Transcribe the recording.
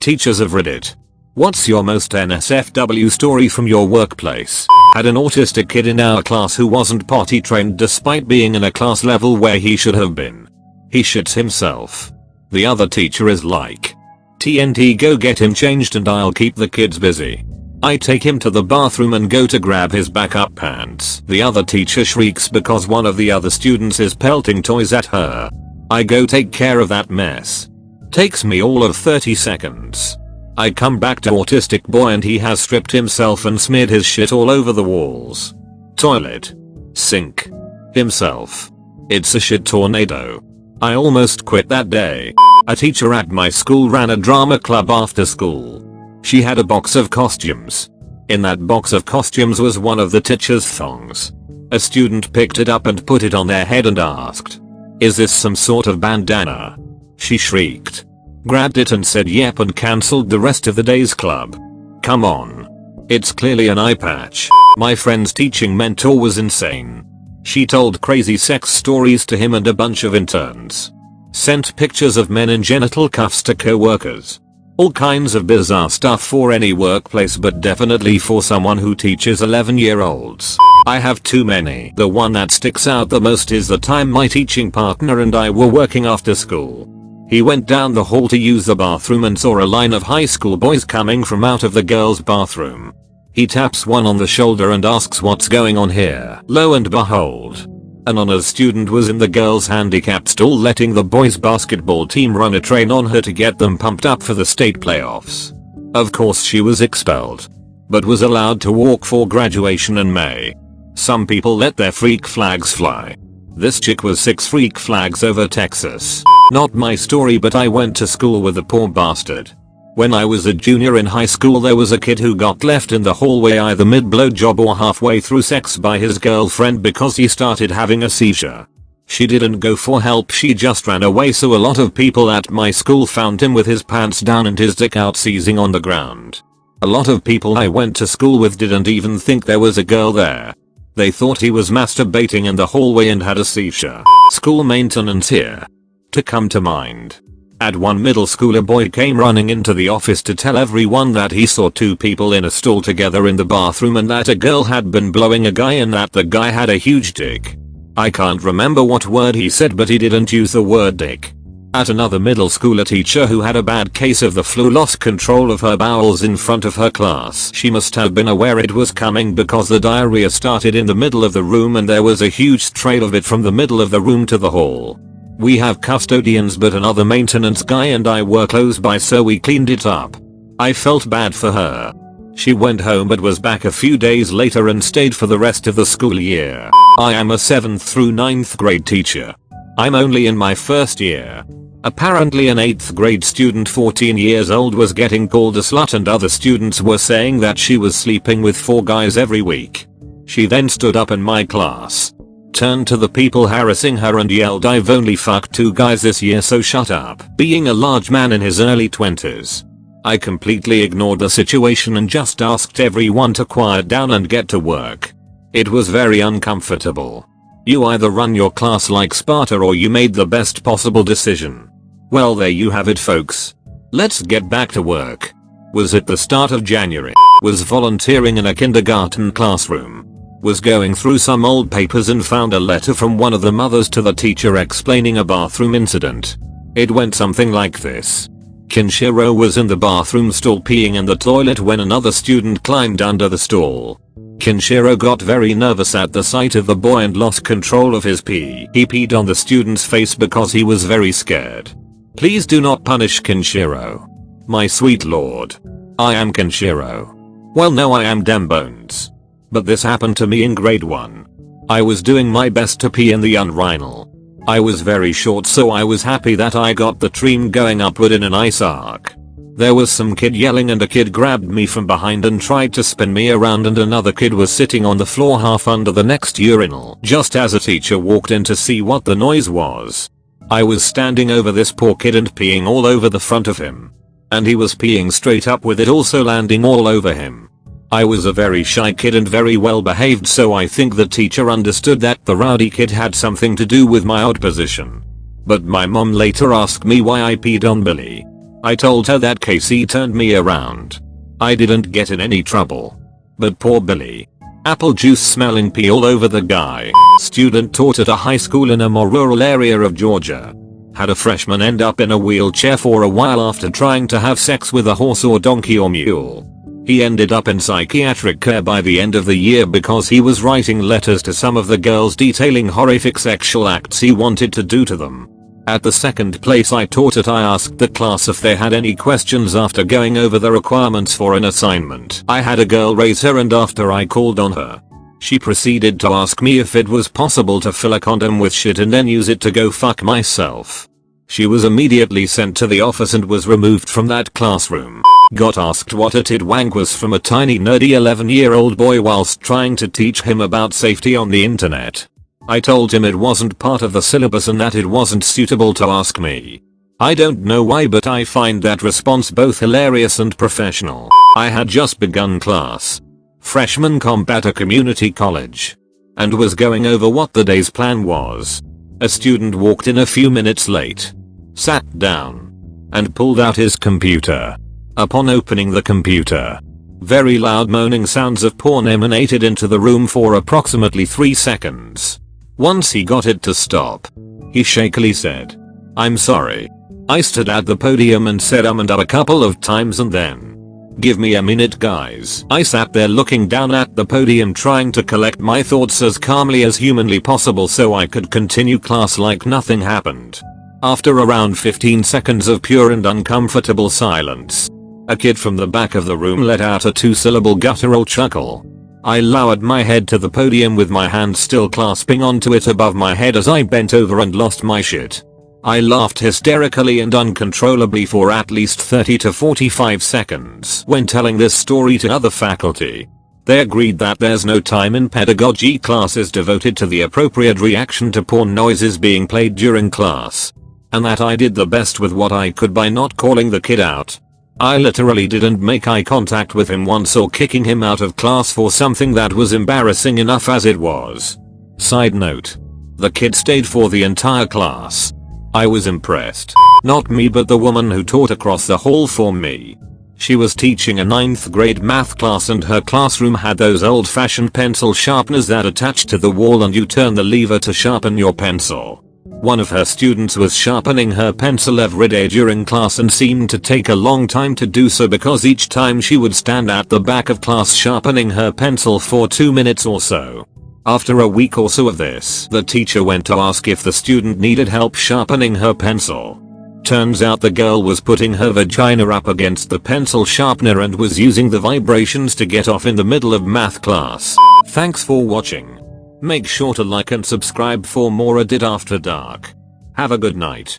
Teachers of Reddit. What's your most NSFW story from your workplace? Had an autistic kid in our class who wasn't potty trained despite being in a class level where he should have been. He shits himself. The other teacher is like, TNT, go get him changed and I'll keep the kids busy. I take him to the bathroom and go to grab his backup pants. The other teacher shrieks because one of the other students is pelting toys at her. I go take care of that mess. Takes me all of 30 seconds. I come back to autistic boy and he has stripped himself and smeared his shit all over the walls. Toilet. Sink. Himself. It's a shit tornado. I almost quit that day. A teacher at my school ran a drama club after school. She had a box of costumes. In that box of costumes was one of the teacher's thongs. A student picked it up and put it on their head and asked, "Is this some sort of bandana?" She shrieked, grabbed it and said yep and cancelled the rest of the day's club. Come on. It's clearly an eye patch. My friend's teaching mentor was insane. She told crazy sex stories to him and a bunch of interns. Sent pictures of men in genital cuffs to co-workers. All kinds of bizarre stuff for any workplace, but definitely for someone who teaches 11-year-olds. I have too many. The one that sticks out the most is the time my teaching partner and I were working after school. He went down the hall to use the bathroom and saw a line of high school boys coming from out of the girls' bathroom. He taps one on the shoulder and asks what's going on here. Lo and behold, an honors student was in the girls' handicapped stall letting the boys' basketball team run a train on her to get them pumped up for the state playoffs. Of course she was expelled, but was allowed to walk for graduation in May. Some people let their freak flags fly. This chick was 6 freak flags over Texas. Not my story, but I went to school with a poor bastard. When I was a junior in high school, there was a kid who got left in the hallway either mid blowjob or halfway through sex by his girlfriend because he started having a seizure. She didn't go for help, she just ran away, so a lot of people at my school found him with his pants down and his dick out seizing on the ground. A lot of people I went to school with didn't even think there was a girl there. They thought he was masturbating in the hallway and had a seizure. School maintenance here to come to mind. At one middle school, a boy came running into the office to tell everyone that he saw 2 people in a stall together in the bathroom and that a girl had been blowing a guy and that the guy had a huge dick. I can't remember what word he said, but he didn't use the word dick. At another middle school, a teacher who had a bad case of the flu lost control of her bowels in front of her class. She must have been aware it was coming because the diarrhea started in the middle of the room and there was a huge trail of it from the middle of the room to the hall. We have custodians, but another maintenance guy and I were close by, so we cleaned it up. I felt bad for her. She went home but was back a few days later and stayed for the rest of the school year. I am a 7th through 9th grade teacher. I'm only in my first year. Apparently an 8th grade student 14 years old was getting called a slut and other students were saying that she was sleeping with 4 guys every week. She then stood up in my class, turned to the people harassing her and yelled, "I've only fucked 2 guys this year, so shut up." Being a large man in his early 20s, I completely ignored the situation and just asked everyone to quiet down and get to work. It was very uncomfortable. You either run your class like Sparta or you made the best possible decision. Well, there you have it, folks. Let's get back to work. Was at the start of January. Was volunteering in a kindergarten classroom. Was going through some old papers and found a letter from one of the mothers to the teacher explaining a bathroom incident. It went something like this. Kinshiro was in the bathroom stall peeing in the toilet when another student climbed under the stall. Kinshiro got very nervous at the sight of the boy and lost control of his pee. He peed on the student's face because he was very scared. Please do not punish Kinshiro. My sweet lord. I am Kinshiro. Well, no, I am Dembones. But this happened to me in grade 1. I was doing my best to pee in the urinal. I was very short, so I was happy that I got the stream going upward in a nice arc. There was some kid yelling and a kid grabbed me from behind and tried to spin me around, and another kid was sitting on the floor half under the next urinal just as a teacher walked in to see what the noise was. I was standing over this poor kid and peeing all over the front of him. And he was peeing straight up with it also landing all over him. I was a very shy kid and very well behaved, so I think the teacher understood that the rowdy kid had something to do with my odd position. But my mom later asked me why I peed on Billy. I told her that Casey turned me around. I didn't get in any trouble. But poor Billy. Apple juice smelling pee all over the guy. Student taught at a high school in a more rural area of Georgia. Had a freshman end up in a wheelchair for a while after trying to have sex with a horse or donkey or mule. He ended up in psychiatric care by the end of the year because he was writing letters to some of the girls detailing horrific sexual acts he wanted to do to them. At the second place I taught at, I asked the class if they had any questions after going over the requirements for an assignment. I had a girl raise her hand after I called on her. She proceeded to ask me if it was possible to fill a condom with shit and then use it to go fuck myself. She was immediately sent to the office and was removed from that classroom. Got asked what a tidwank was from a tiny nerdy 11-year-old boy whilst trying to teach him about safety on the internet. I told him it wasn't part of the syllabus and that it wasn't suitable to ask me. I don't know why, but I find that response both hilarious and professional. I had just begun class. Freshman comp at a community college. And was going over what the day's plan was. A student walked in a few minutes late. Sat down. And pulled out his computer. Upon opening the computer, very loud moaning sounds of porn emanated into the room for approximately 3 seconds. Once he got it to stop, he shakily said, "I'm sorry." I stood at the podium and said and a couple of times and then, "Give me a minute guys." I sat there looking down at the podium trying to collect my thoughts as calmly as humanly possible so I could continue class like nothing happened. After around 15 seconds of pure and uncomfortable silence, a kid from the back of the room let out a 2-syllable guttural chuckle. I lowered my head to the podium with my hand still clasping onto it above my head as I bent over and lost my shit. I laughed hysterically and uncontrollably for at least 30 to 45 seconds when telling this story to other faculty. They agreed that there's no time in pedagogy classes devoted to the appropriate reaction to porn noises being played during class. And that I did the best with what I could by not calling the kid out. I literally didn't make eye contact with him once or kicking him out of class for something that was embarrassing enough as it was. Side note. The kid stayed for the entire class. I was impressed. Not me, but the woman who taught across the hall for me. She was teaching a 9th grade math class and her classroom had those old-fashioned pencil sharpeners that attach to the wall and you turn the lever to sharpen your pencil. One of her students was sharpening her pencil every day during class and seemed to take a long time to do so because each time she would stand at the back of class sharpening her pencil for 2 minutes or so. After a week or so of this, the teacher went to ask if the student needed help sharpening her pencil. Turns out the girl was putting her vagina up against the pencil sharpener and was using the vibrations to get off in the middle of math class. Thanks for watching. Make sure to like and subscribe for more Reddit After Dark. Have a good night.